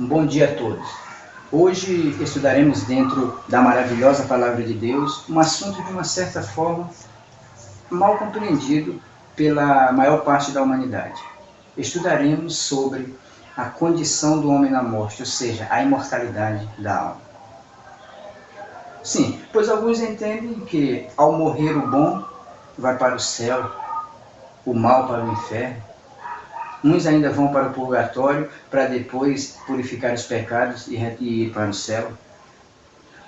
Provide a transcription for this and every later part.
Um bom dia a todos. Hoje estudaremos dentro da maravilhosa Palavra de Deus um assunto de uma certa forma mal compreendido pela maior parte da humanidade. Estudaremos sobre a condição do homem na morte, ou seja, a imortalidade da alma. Sim, pois alguns entendem que ao morrer o bom vai para o céu, o mal para o inferno. Uns ainda vão para o purgatório para depois purificar os pecados e ir para o céu.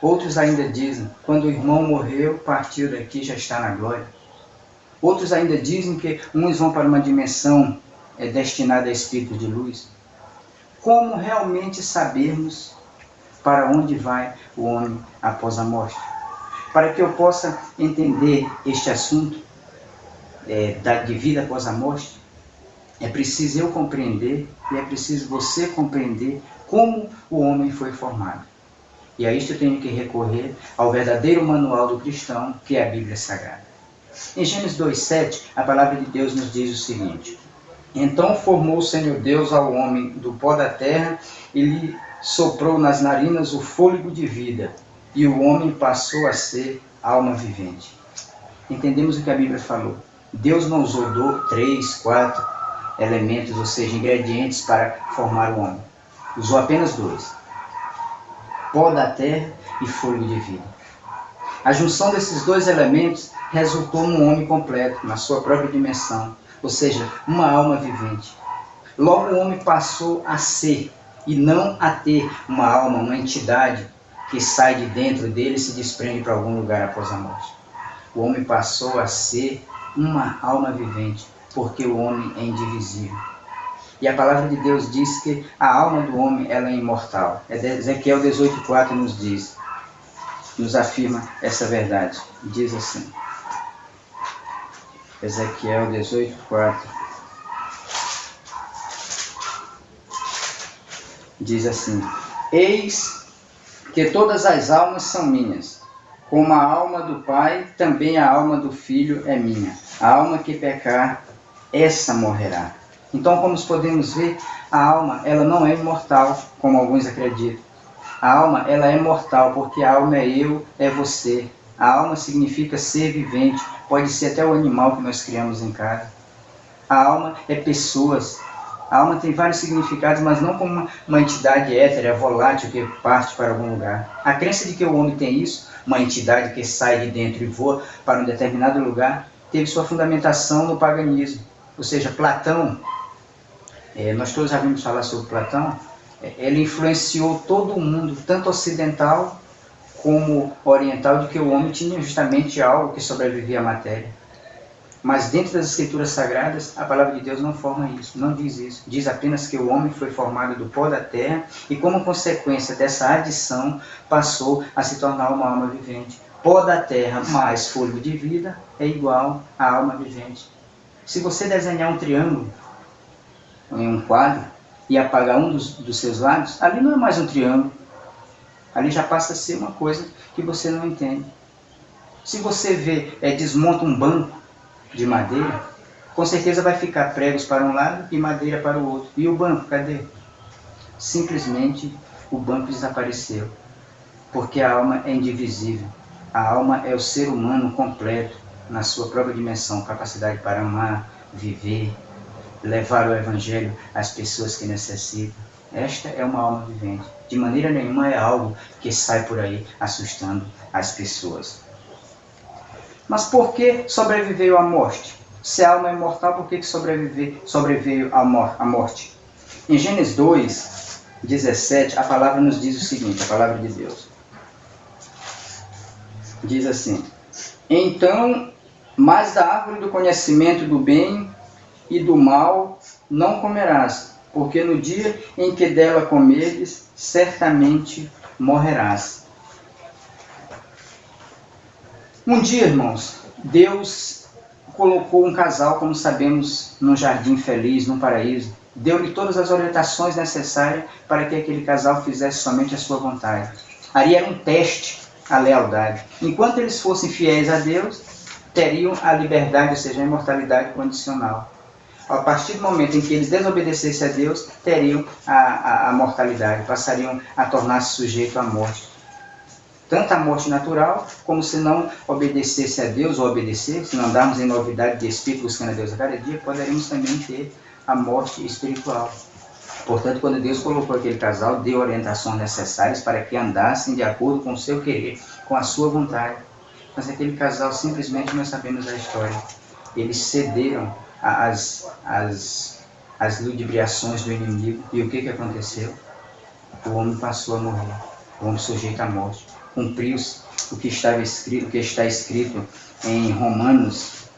Outros ainda dizem, quando o irmão morreu, partiu daqui, já está na glória. Outros ainda dizem que uns vão para uma dimensão destinada a espíritos de luz. Como realmente sabermos para onde vai o homem após a morte? Para que eu possa entender este assunto de vida após a morte, é preciso eu compreender e é preciso você compreender como o homem foi formado. E a isto eu tenho que recorrer ao verdadeiro manual do cristão, que é a Bíblia Sagrada. Em Gênesis 2,7, a palavra de Deus nos diz o seguinte: Então formou o Senhor Deus ao homem do pó da terra e lhe soprou nas narinas o fôlego de vida, e o homem passou a ser alma vivente. Entendemos o que a Bíblia falou. Deus não usou 3, 4 elementos, ou seja, ingredientes para formar o homem. Usou apenas 2. Pó da terra e fôlego de vida. A junção desses 2 elementos resultou num homem completo, na sua própria dimensão, ou seja, uma alma vivente. Logo o homem passou a ser, e não a ter uma alma, uma entidade que sai de dentro dele e se desprende para algum lugar após a morte. O homem passou a ser uma alma vivente, porque o homem é indivisível. E a palavra de Deus diz que a alma do homem ela é imortal. Ezequiel 18,4 nos diz, nos afirma essa verdade. Diz assim, Ezequiel 18,4 diz assim: Eis que todas as almas são minhas, como a alma do Pai, também a alma do Filho é minha. A alma que pecar, essa morrerá. Então, como podemos ver, a alma ela não é imortal, como alguns acreditam. A alma ela é mortal, porque a alma é eu, é você. A alma significa ser vivente, pode ser até o animal que nós criamos em casa. A alma é pessoas. A alma tem vários significados, mas não como uma entidade étera, volátil, que parte para algum lugar. A crença de que o homem tem isso, uma entidade que sai de dentro e voa para um determinado lugar, teve sua fundamentação no paganismo. Ou seja, Platão, nós todos já vimos falar sobre Platão, ele influenciou todo o mundo, tanto ocidental como oriental, de que o homem tinha justamente algo que sobrevivia à matéria. Mas dentro das Escrituras Sagradas, a palavra de Deus não forma isso, não diz isso. Diz apenas que o homem foi formado do pó da terra e, como consequência dessa adição, passou a se tornar uma alma vivente. Pó da terra mais fôlego de vida é igual a alma vivente. Se você desenhar um triângulo em um quadro e apagar um dos seus lados, ali não é mais um triângulo. Ali já passa a ser uma coisa que você não entende. Se você desmonta um banco de madeira, com certeza vai ficar pregos para um lado e madeira para o outro. E o banco, cadê? Simplesmente o banco desapareceu, porque a alma é indivisível. A alma é o ser humano completo, na sua própria dimensão, capacidade para amar, viver, levar o Evangelho às pessoas que necessitam. Esta é uma alma vivente. De maneira nenhuma é algo que sai por aí assustando as pessoas. Mas por que sobreveio à morte? Se a alma é imortal, por que sobreveio à morte? Em Gênesis 2:17, a palavra nos diz o seguinte, a palavra de Deus. Diz assim: Então, mas da árvore do conhecimento do bem e do mal não comerás, porque no dia em que dela comeres, certamente morrerás. Um dia, irmãos, Deus colocou um casal, como sabemos, num jardim feliz, num paraíso. Deu-lhe todas as orientações necessárias para que aquele casal fizesse somente a sua vontade. Ali era um teste à lealdade. Enquanto eles fossem fiéis a Deus, teriam a liberdade, ou seja, a imortalidade condicional. a partir do momento em que eles desobedecessem a Deus, teriam a mortalidade, passariam a tornar-se sujeito à morte. Tanto a morte natural, como se não obedecesse a Deus, ou obedecer, se não andarmos em novidade de espírito buscando a Deus a cada dia, poderemos também ter a morte espiritual. Portanto, quando Deus colocou aquele casal, deu orientações necessárias para que andassem de acordo com o seu querer, com a sua vontade. Mas aquele casal, simplesmente, nós sabemos a história. Eles cederam às ludibriações do inimigo. E o que aconteceu? O homem passou a morrer. O homem sujeito à morte. Cumpriu-se o que está escrito em Romanos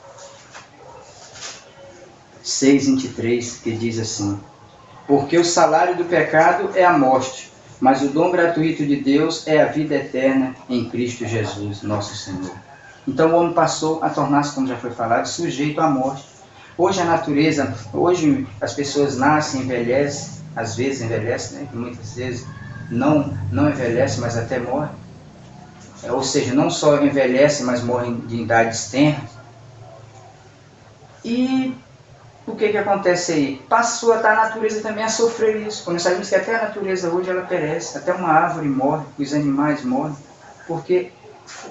6:23, que diz assim: porque o salário do pecado é a morte, mas o dom gratuito de Deus é a vida eterna em Cristo Jesus, nosso Senhor. Então o homem passou a tornar-se, como já foi falado, sujeito à morte. Hoje a natureza, hoje as pessoas nascem, envelhecem, às vezes envelhecem, né? Muitas vezes não envelhecem, mas até morrem. Ou seja, não só envelhecem, mas morrem de idades tenras. E o que acontece aí? Passou a natureza também a sofrer isso. Nós sabemos que até a natureza hoje ela perece, até uma árvore morre, os animais morrem, porque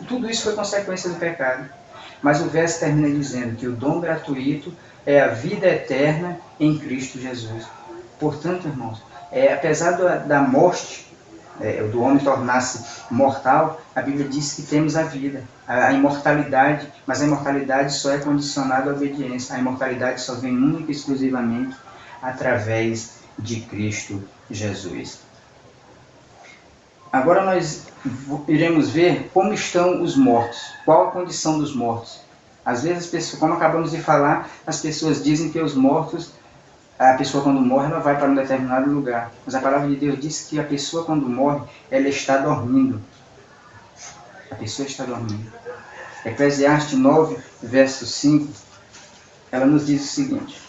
tudo isso foi consequência do pecado. Mas o verso termina dizendo que o dom gratuito é a vida eterna em Cristo Jesus. Portanto, irmãos, apesar da morte, do homem tornar-se mortal, a Bíblia diz que temos a vida, a imortalidade, mas a imortalidade só é condicionada à obediência. A imortalidade só vem única e exclusivamente através de Cristo Jesus. Agora nós iremos ver como estão os mortos, qual a condição dos mortos. Às vezes, as pessoas, como acabamos de falar, as pessoas dizem que os mortos, a pessoa quando morre, ela vai para um determinado lugar. Mas a palavra de Deus diz que a pessoa quando morre, ela está dormindo. A pessoa está dormindo. Eclesiastes 9, verso 5, ela nos diz o seguinte.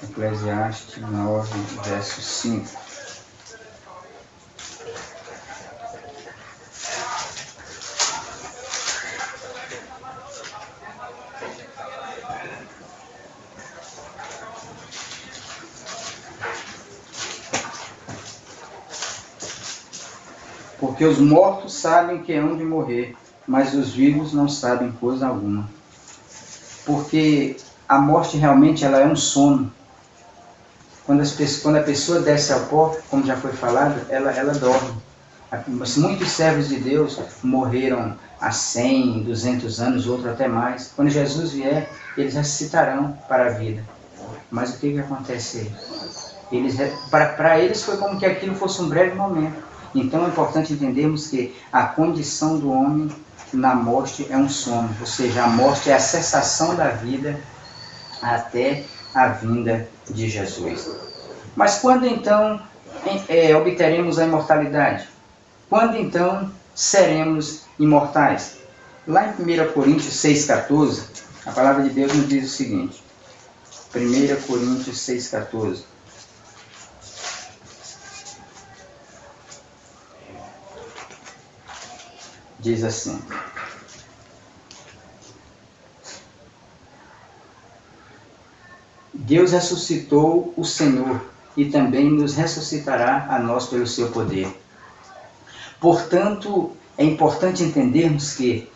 Eclesiastes 9, verso 5. Porque os mortos sabem que hão de morrer, mas os vivos não sabem coisa alguma. Porque a morte realmente ela é um sono. Quando a pessoa desce ao pó, como já foi falado, ela dorme. Muitos servos de Deus morreram há 100, 200 anos, outros até mais. Quando Jesus vier, eles ressuscitarão para a vida. Mas o que acontece aí? Para eles foi como que aquilo fosse um breve momento. Então é importante entendermos que a condição do homem na morte é um sono, ou seja, a morte é a cessação da vida até a vinda de Jesus. Mas quando então obteremos a imortalidade? Quando então seremos imortais? Lá em 1 Coríntios 6,14, a palavra de Deus nos diz o seguinte, 1 Coríntios 6,14. Diz assim: Deus ressuscitou o Senhor e também nos ressuscitará a nós pelo seu poder. Portanto, é importante entendermos que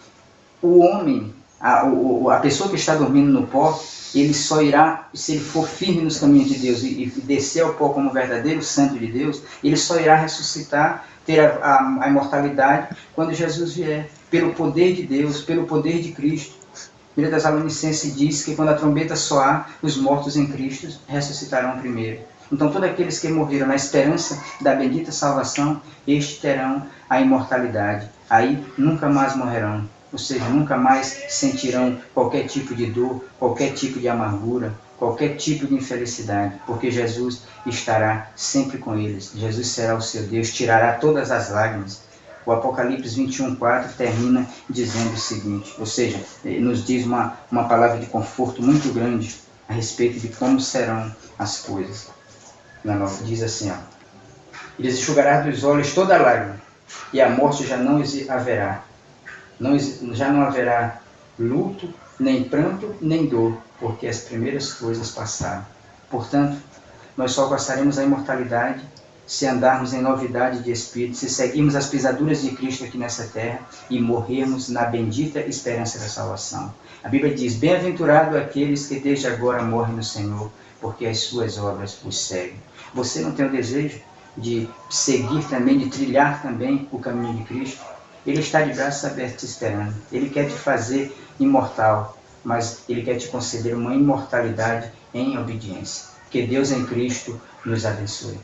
o homem, a pessoa que está dormindo no pó, ele só irá, se ele for firme nos caminhos de Deus e descer ao pó como verdadeiro santo de Deus, ele só irá ressuscitar, ter a imortalidade quando Jesus vier, pelo poder de Deus, pelo poder de Cristo. 1 Tessalonicenses diz que quando a trombeta soar, os mortos em Cristo ressuscitarão primeiro. Então todos aqueles que morreram na esperança da bendita salvação, estes terão a imortalidade. Aí nunca mais morrerão, ou seja, nunca mais sentirão qualquer tipo de dor, qualquer tipo de amargura, qualquer tipo de infelicidade, porque Jesus estará sempre com eles. Jesus será o seu Deus, tirará todas as lágrimas. O Apocalipse 21:4 termina dizendo o seguinte, ou seja, nos diz uma palavra de conforto muito grande a respeito de como serão as coisas. Diz assim, eles enxugará dos olhos toda lágrima, e a morte já não haverá. Já não haverá luto, nem pranto, nem dor, porque as primeiras coisas passaram. Portanto, nós só alcançaremos a imortalidade se andarmos em novidade de espírito, se seguirmos as pisaduras de Cristo aqui nessa terra e morrermos na bendita esperança da salvação. A Bíblia diz: bem-aventurado aqueles que desde agora morrem no Senhor, porque as suas obras os seguem. Você não tem o desejo de seguir também, de trilhar também o caminho de Cristo? Ele está de braços abertos te esperando. Ele quer te fazer imortal, mas Ele quer te conceder uma imortalidade em obediência. Que Deus em Cristo nos abençoe.